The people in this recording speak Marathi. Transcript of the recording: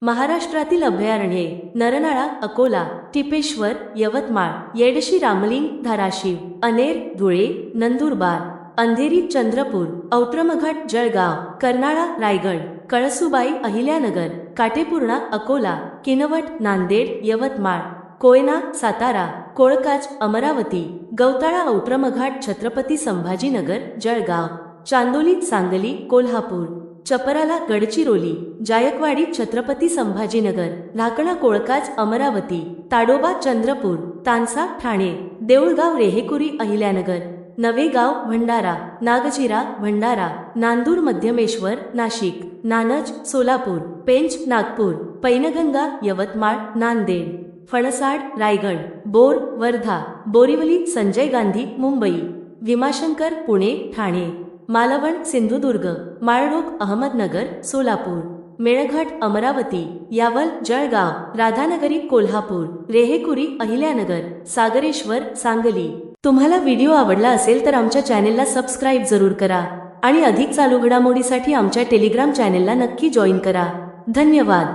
महाराष्ट्रातील अभयारण्ये: नरनाळा, अकोला, टिपेश्वर, यवतमाळ, येडशी, रामलिंग, धाराशिव, अनेर, धुळे, नंदुरबार, अंधेरी, चंद्रपूर, औत्रमघाट, जळगाव, कर्नाळा, रायगड, कळसुबाई, अहिल्यानगर, काटेपूर्णा, अकोला, किनवट, नांदेड, यवतमाळ, कोयना, सातारा, कोळकाच, अमरावती, गौताळा, औत्रमघाट, छत्रपती संभाजीनगर, जळगाव, चांदोली, सांगली, कोल्हापूर, चपराला, गडचिरोली, जायकवाडी, छत्रपती संभाजीनगर, ढाकणा, कोळकाच, अमरावती, ताडोबा, चंद्रपूर, तानसा, ठाणे, देऊळगाव, रेहेकुरी, अहिल्यानगर, नवेगाव, भंडारा, नागझिरा, भंडारा, नांदूर, मध्यमेश्वर, नाशिक, नानज, सोलापूर, पेंच, नागपूर, पैनगंगा, यवतमाळ, नांदेड, फणसाड, रायगड, बोर, वर्धा, बोरिवली, संजय गांधी, मुंबई, भीमाशंकर, पुणे, ठाणे, मालवण, सिंधुदुर्ग, माळढोक, अहमदनगर, सोलापूर, मेळघाट, अमरावती, यावल, जळगाव, राधानगरी, कोल्हापूर, रेहेकुरी, अहिल्यानगर, सागरेश्वर, सांगली. तुम्हाला व्हिडिओ आवडला असेल तर आमच्या चॅनेलला सबस्क्राईब जरूर करा आणि अधिक चालू घडामोडीसाठी आमच्या टेलिग्राम चॅनेलला नक्की जॉईन करा. धन्यवाद.